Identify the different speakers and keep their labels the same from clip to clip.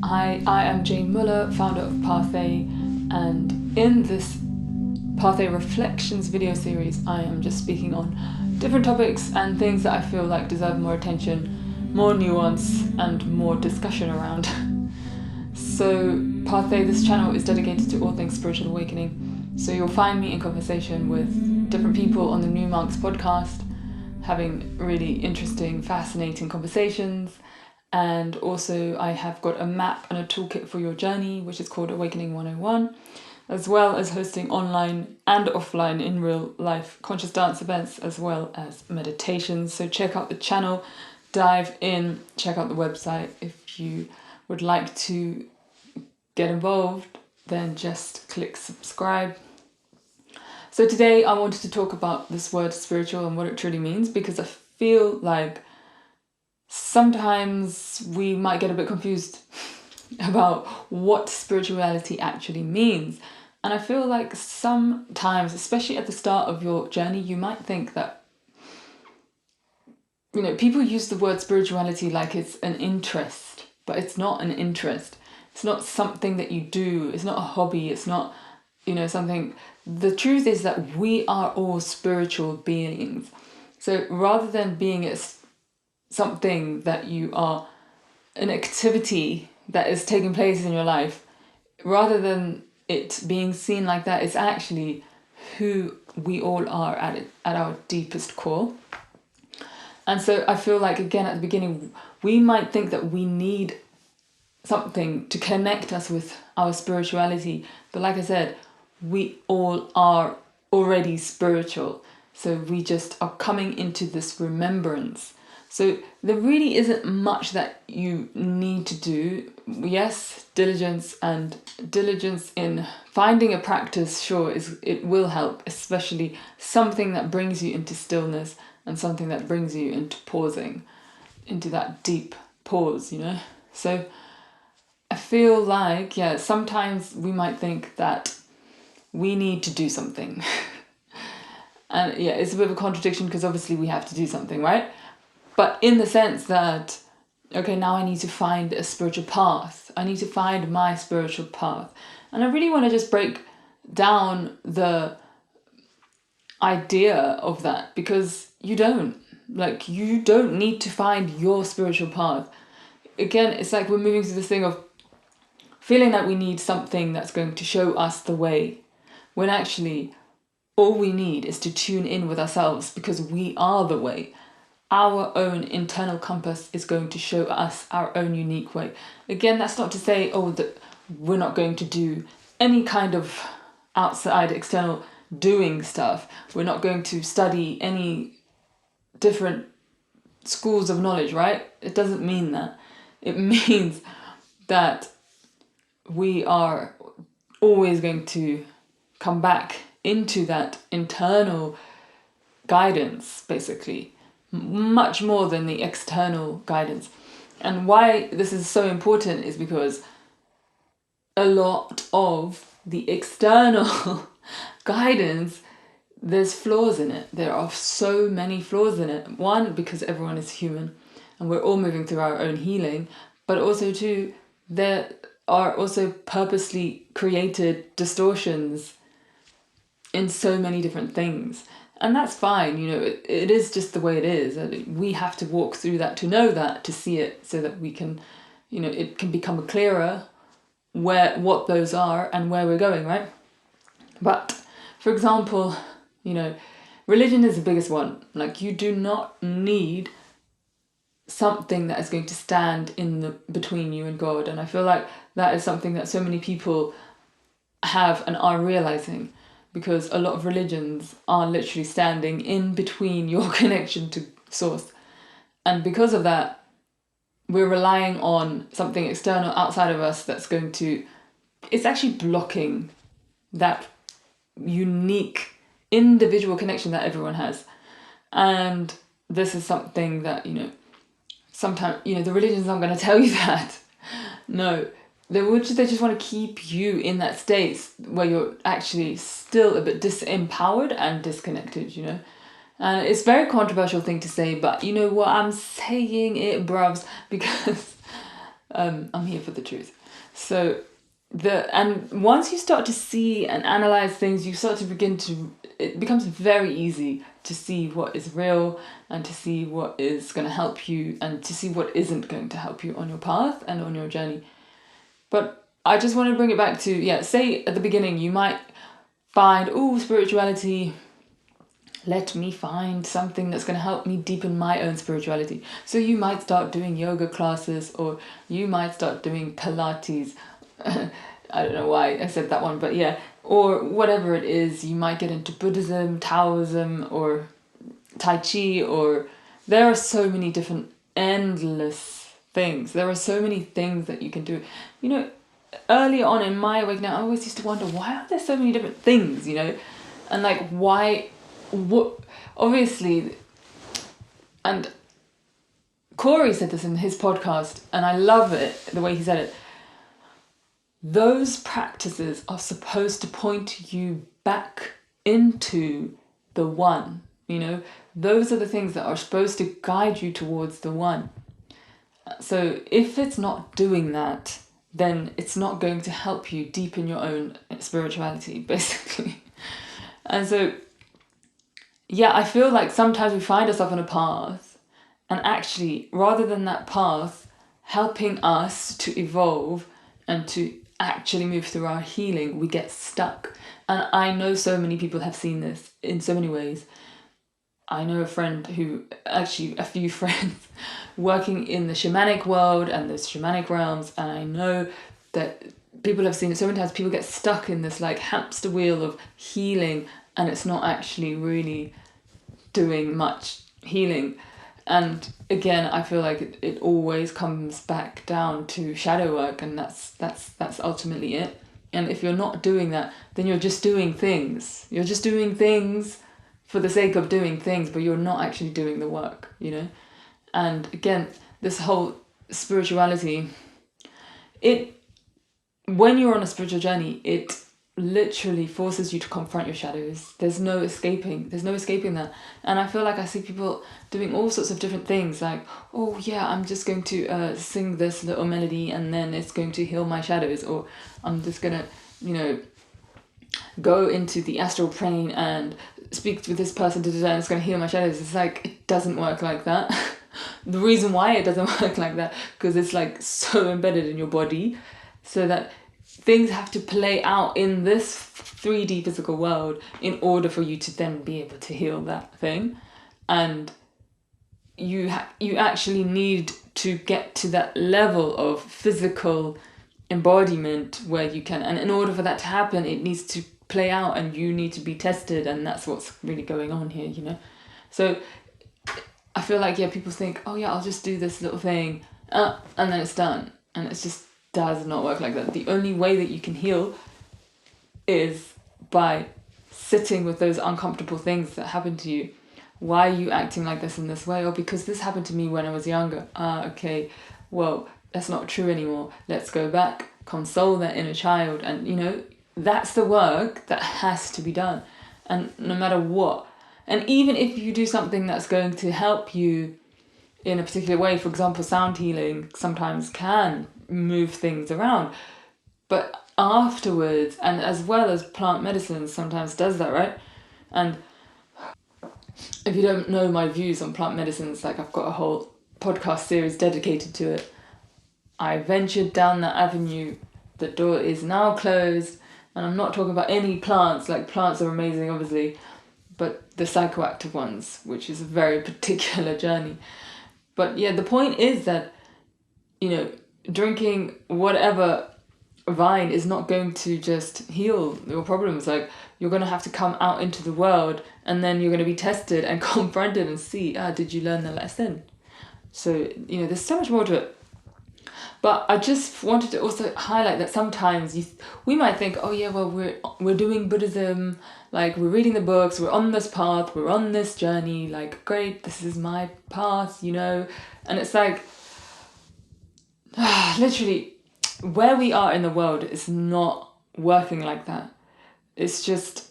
Speaker 1: I am Jane Muller, founder of Pathway, and in this Pathway Reflections video series, I am just speaking on different topics and things that I feel like deserve more attention, more nuance, and more discussion around. So Pathway, this channel is dedicated to all things spiritual awakening. So you'll find me in conversation with different people on the New Monks podcast, having really interesting, fascinating conversations. And also I have got a map and a toolkit for your journey, which is called Awakening 101, as well as hosting online and offline in real life conscious dance events, as well as meditations. So check out the channel, dive in, check out the website. If you would like to get involved, then just click subscribe. So today I wanted to talk about this word spiritual and what it truly means, because I feel like sometimes we might get a bit confused about what spirituality actually means. And I feel like sometimes, especially at the start of your journey, you might think that, people use the word spirituality like it's an interest, but it's not an interest. It's not something that you do. It's not a hobby. It's not, something. The truth is that we are all spiritual beings. So rather than being something that you are, an activity that is taking place in your life, rather than it being seen like that, it's actually who we all are at our deepest core. And so I feel like, again, at the beginning, we might think that we need something to connect us with our spirituality. But like I said, we all are already spiritual. So we just are coming into this remembrance. So there really isn't much that you need to do. Yes, diligence in finding a practice, sure, it will help, especially something that brings you into stillness and something that brings you into pausing, into that deep pause, So I feel like, sometimes we might think that we need to do something. And it's a bit of a contradiction, because obviously we have to do something, right? But in the sense that, okay, now I need to find a spiritual path. I need to find my spiritual path. And I really want to just break down the idea of that, because you don't need to find your spiritual path. Again, it's like we're moving through this thing of feeling that we need something that's going to show us the way, when actually all we need is to tune in with ourselves, because we are the way. Our own internal compass is going to show us our own unique way. Again, that's not to say, that we're not going to do any kind of outside, external doing stuff. We're not going to study any different schools of knowledge, right? It doesn't mean that. It means that we are always going to come back into that internal guidance, basically, much more than the external guidance. And why this is so important is because a lot of the external guidance, there's flaws in it. There are so many flaws in it. One, because everyone is human and we're all moving through our own healing, but also two, there are also purposely created distortions in so many different things. And that's fine, it is just the way it is. We have to walk through that to know that, to see it, so that we can, it can become clearer what those are and where we're going, right? But, for example, religion is the biggest one. Like, you do not need something that is going to stand between you and God. And I feel like that is something that so many people have and are realizing, because a lot of religions are literally standing in between your connection to source. And because of that, we're relying on something external outside of us that's it's actually blocking that unique individual connection that everyone has. And this is something that, sometimes, the religions aren't going to tell you that. No. They just want to keep you in that state where you're actually still a bit disempowered and disconnected, And it's a very controversial thing to say, but you know what, I'm saying it, bruvs, because I'm here for the truth. So and once you start to see and analyze things, you start to it becomes very easy to see what is real and to see what is going to help you and to see what isn't going to help you on your path and on your journey. But I just want to bring it back to, say at the beginning you might find, spirituality, let me find something that's going to help me deepen my own spirituality. So you might start doing yoga classes, or you might start doing Pilates. I don't know why I said that one, but yeah. Or whatever it is, you might get into Buddhism, Taoism, or Tai Chi, or there are so many different endless things. There are so many things that you can do. Early on in my awakening, I always used to wonder, why are there so many different things, And like, why, what, obviously, and Corey said this in his podcast, and I love it, the way he said it. Those practices are supposed to point you back into the one, Those are the things that are supposed to guide you towards the one. So if it's not doing that, then it's not going to help you deepen your own spirituality, basically. And so, I feel like sometimes we find ourselves on a path, and actually, rather than that path helping us to evolve and to actually move through our healing, we get stuck. And I know so many people have seen this in so many ways. I know a few friends working in the shamanic world and the shamanic realms, and I know that people have seen it so many times. People get stuck in this like hamster wheel of healing, and it's not actually really doing much healing. And again, I feel like it always comes back down to shadow work, and that's ultimately it. And if you're not doing that, then you're just doing things. You're just doing things for the sake of doing things, but you're not actually doing the work, And again, this whole spirituality, when you're on a spiritual journey, it literally forces you to confront your shadows. There's no escaping that. And I feel like I see people doing all sorts of different things, like, I'm just going to sing this little melody and then it's going to heal my shadows, or I'm just gonna go into the astral plane and speak with this person, and it's going to heal my shadows. It's like, it doesn't work like that. The reason why it doesn't work like that, because it's like so embedded in your body, so that things have to play out in this 3D physical world in order for you to then be able to heal that thing. And you actually need to get to that level of physical embodiment where you can, and in order for that to happen, it needs to play out and you need to be tested, and that's what's really going on here, So I feel like, people think, I'll just do this little thing and then it's done, and it just does not work like that. The only way that you can heal is by sitting with those uncomfortable things that happen to you. Why are you acting like this in this way? Or because this happened to me when I was younger. Okay, well, that's not true anymore. Let's go back, console that inner child, and that's the work that has to be done. And no matter what, and even if you do something that's going to help you in a particular way, for example, sound healing sometimes can move things around, but afterwards, and as well as plant medicine sometimes does that, right? And if you don't know my views on plant medicines, like, I've got a whole podcast series dedicated to it. I ventured down that avenue. The door is now closed, and I'm not talking about any plants. Like, plants are amazing, obviously, but the psychoactive ones, which is a very particular journey. But the point is that, drinking whatever vine is not going to just heal your problems. Like, you're going to have to come out into the world, and then you're going to be tested and confronted and see, did you learn the lesson? So, there's so much more to it. But I just wanted to also highlight that sometimes we might think, we're doing Buddhism, like, we're reading the books, we're on this path, we're on this journey, like, great, this is my path, and it's like, literally, where we are in the world is not working like that. It's just,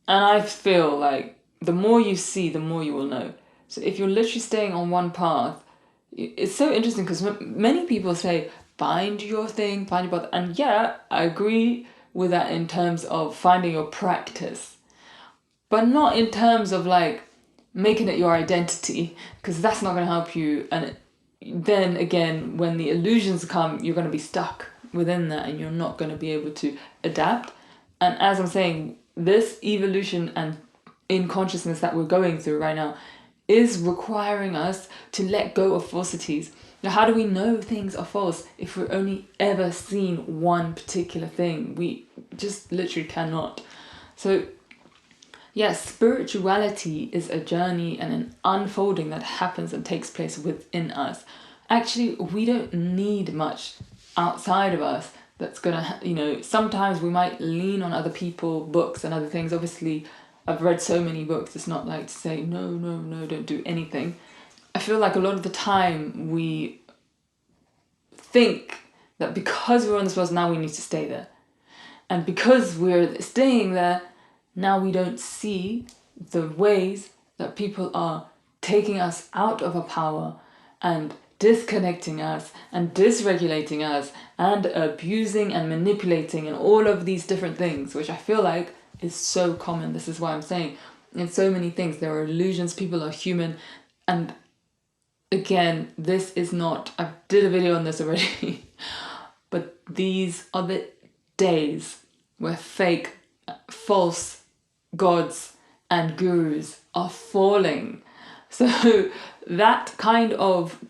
Speaker 1: and I feel like the more you see, the more you will know. So if you're literally staying on one path, it's so interesting because many people say, find your thing, find your path. And yeah, I agree with that in terms of finding your practice, but not in terms of like making it your identity, because that's not going to help you. And then again, when the illusions come, you're going to be stuck within that and you're not going to be able to adapt. And as I'm saying, this evolution and in consciousness that we're going through right now is requiring us to let go of falsities. Now, how do we know things are false if we've only ever seen one particular thing? We just literally cannot. So yes, spirituality is a journey and an unfolding that happens and takes place within us. Actually, we don't need much outside of us that's gonna, sometimes we might lean on other people, books and other things. Obviously, I've read so many books, it's not like to say, no, don't do anything. I feel like a lot of the time we think that because we're on this world, now we need to stay there. And because we're staying there, now we don't see the ways that people are taking us out of our power and disconnecting us and dysregulating us and abusing and manipulating and all of these different things, which I feel like is so common. This is why I'm saying in so many things there are illusions, people are human. And again, this is not, I did a video on this already, but these are the days where fake, false gods and gurus are falling. So that kind of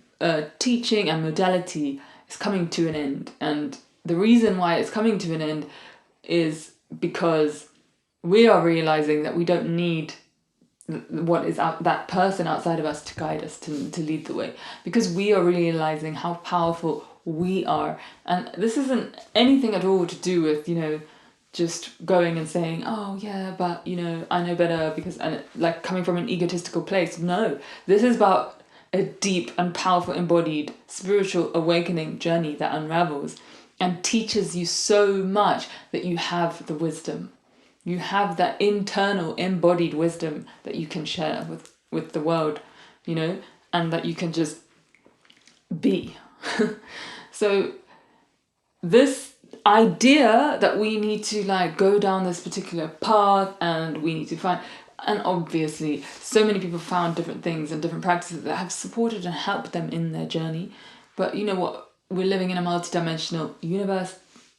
Speaker 1: teaching and modality is coming to an end. And the reason why it's coming to an end is because we are realizing that we don't need what is out, that person outside of us to guide us, to lead the way, because we are realizing how powerful we are. And this isn't anything at all to do with, just going and saying, oh yeah, but I know better, because, and like coming from an egotistical place. No, this is about a deep and powerful embodied spiritual awakening journey that unravels and teaches you so much that you have the wisdom. You have that internal embodied wisdom that you can share with the world, and that you can just be. So this idea that we need to like go down this particular path and we need to find, and obviously so many people found different things and different practices that have supported and helped them in their journey. But you know what, we're living in a multidimensional universe.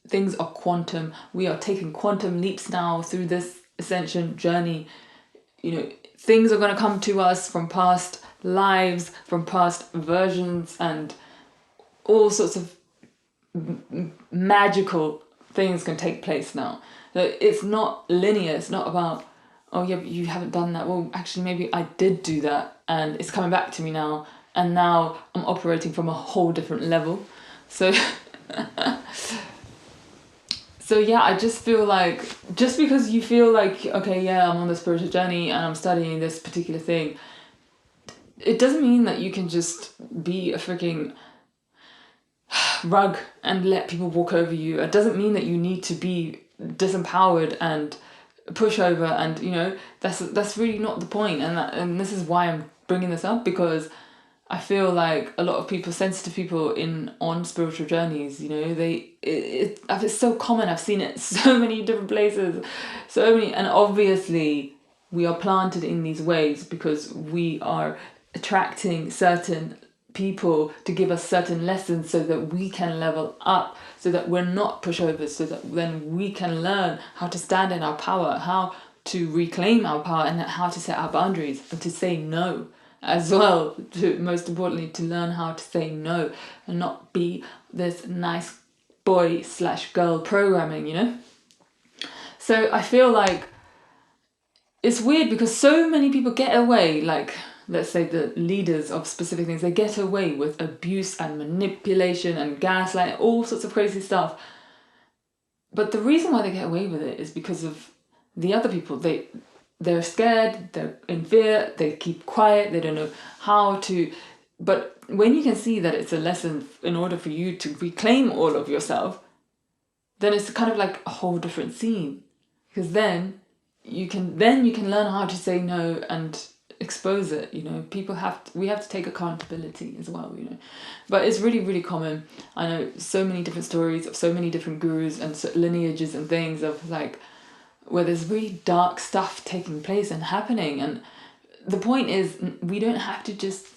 Speaker 1: Things are quantum. We are taking quantum leaps now through this ascension journey. Things are going to come to us from past lives, from past versions, and all sorts of magical things can take place now. So it's not linear. It's not about, oh yeah, but you haven't done that. Well, actually, maybe I did do that and it's coming back to me now. And now I'm operating from a whole different level. So... So yeah, I just feel like, just because you feel like, okay, yeah, I'm on the spiritual journey and I'm studying this particular thing, it doesn't mean that you can just be a freaking rug and let people walk over you. It doesn't mean that you need to be disempowered and pushover, and that's really not the point. And this is why I'm bringing this up, because I feel like a lot of people, sensitive people on spiritual journeys, it's so common. I've seen it so many different places, and obviously we are planted in these ways because we are attracting certain people to give us certain lessons so that we can level up, so that we're not pushovers, so that then we can learn how to stand in our power, how to reclaim our power, and how to set our boundaries and to say no. As well, most importantly, to learn how to say no and not be this nice boy/girl programming, So I feel like it's weird because so many people get away, like, let's say the leaders of specific things, they get away with abuse and manipulation and gaslighting, all sorts of crazy stuff. But the reason why they get away with it is because of the other people. They're scared, they're in fear, they keep quiet, they don't know how to. But when you can see that it's a lesson in order for you to reclaim all of yourself, then it's kind of like a whole different scene. Because then you can learn how to say no and expose it, we have to take accountability as well, but it's really, really common. I know so many different stories of so many different gurus and lineages and things of like where there's really dark stuff taking place and happening, and the point is we don't have to just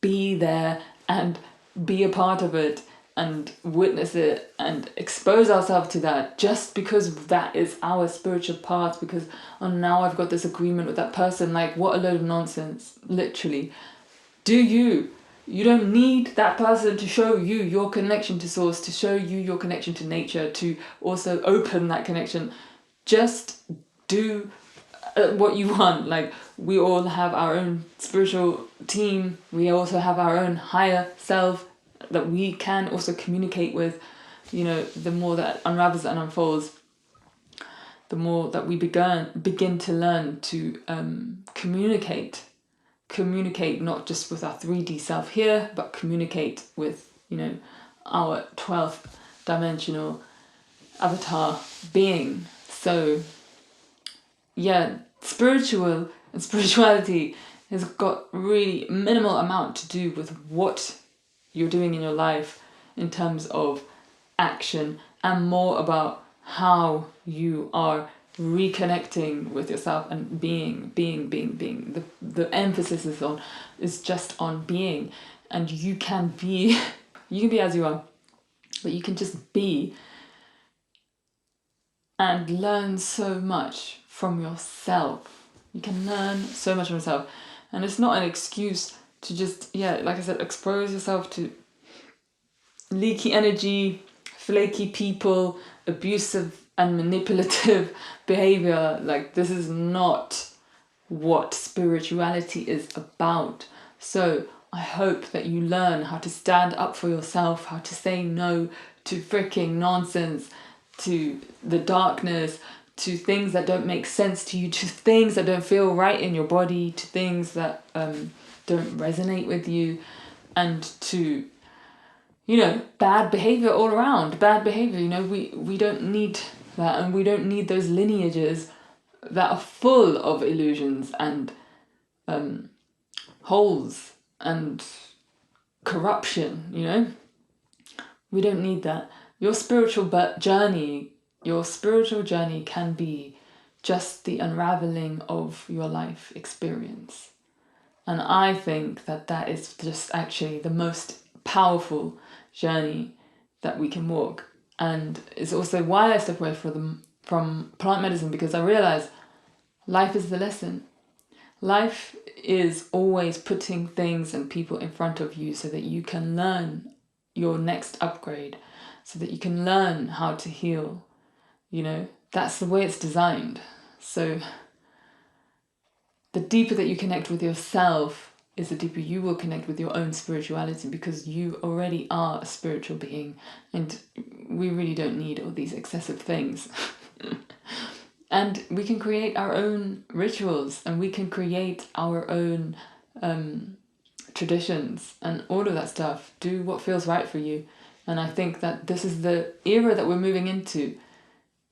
Speaker 1: be there and be a part of it and witness it and expose ourselves to that just because that is our spiritual path, because now I've got this agreement with that person. Like, what a load of nonsense, literally. You don't need that person to show you your connection to source, to show you your connection to nature, to also open that connection. Just do what you want. Like, we all have our own spiritual team, we also have our own higher self that we can also communicate with. The more that unravels and unfolds, the more that we begin to learn to communicate not just with our 3D self here, but communicate with our 12th dimensional avatar being. So yeah, spirituality has got really minimal amount to do with what you're doing in your life in terms of action, and more about how you are reconnecting with yourself and being. The emphasis is just on being, and you can be as you are, but you can just be and learn so much from yourself. You can learn so much from yourself, and it's not an excuse to just, like I said, expose yourself to leaky energy, flaky people, abusive and manipulative behavior. Like, this is not what spirituality is about. So I hope that you learn how to stand up for yourself, how to say no to freaking nonsense, to the darkness, to things that don't make sense to you, to things that don't feel right in your body, to things that don't resonate with you, and to bad behavior all around. We don't need that, and we don't need those lineages that are full of illusions and holes and corruption. We don't need that. Your spiritual journey can be just the unraveling of your life experience. And I think that is just actually the most powerful journey that we can walk. And it's also why I step away from plant medicine, because I realize life is the lesson. Life is always putting things and people in front of you so that you can learn your next upgrade, so that you can learn how to heal. That's the way it's designed. So the deeper that you connect with yourself is the deeper you will connect with your own spirituality, because you already are a spiritual being, and we really don't need all these excessive things. And we can create our own rituals, and we can create our own traditions and all of that stuff. Do what feels right for you. And I think that this is the era that we're moving into.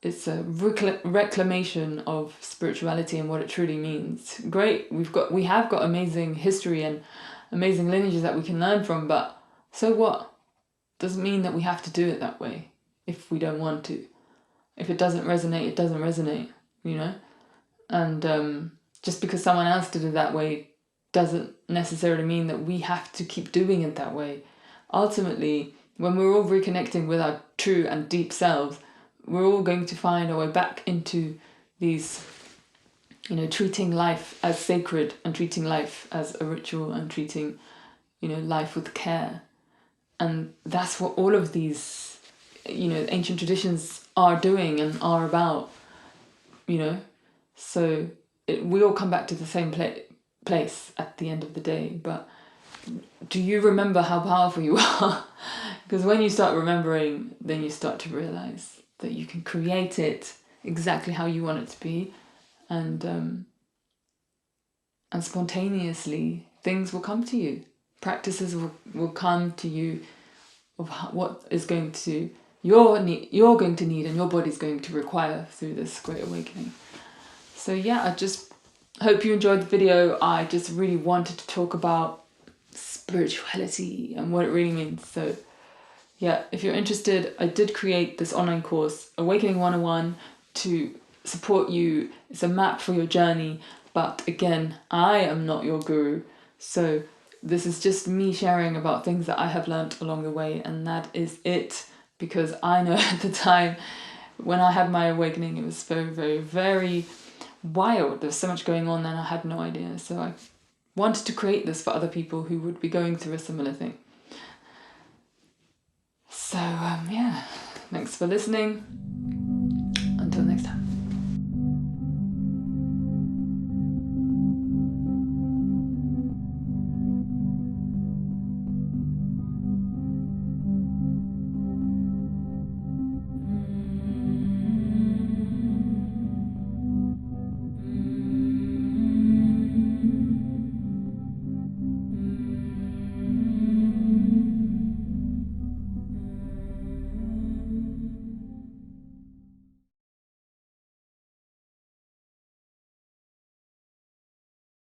Speaker 1: It's a reclamation of spirituality and what it truly means. Great, we have got amazing history and amazing lineages that we can learn from, but so what? Doesn't mean that we have to do it that way if we don't want to. If it doesn't resonate, it doesn't resonate, And just because someone else did it that way doesn't necessarily mean that we have to keep doing it that way. Ultimately, when we're all reconnecting with our true and deep selves, we're all going to find our way back into these, treating life as sacred, and treating life as a ritual, and treating, life with care. And that's what all of these, ancient traditions are doing and are about, So we all come back to the same place at the end of the day. But do you remember how powerful you are? Because when you start remembering, then you start to realize that you can create it exactly how you want it to be, and spontaneously things will come to you. Practices will come to you of what is going to you're going to need, and your body's going to require through this great awakening. So I just hope you enjoyed the video. I just really wanted to talk about spirituality and what it really means. So yeah, if you're interested, I did create this online course, Awakening 101, to support you. It's a map for your journey. But again, I am not your guru. So this is just me sharing about things that I have learnt along the way, and that is it. Because I know at the time when I had my awakening, it was very, very, very wild. There was so much going on and I had no idea. So I wanted to create this for other people who would be going through a similar thing. So yeah, thanks for listening.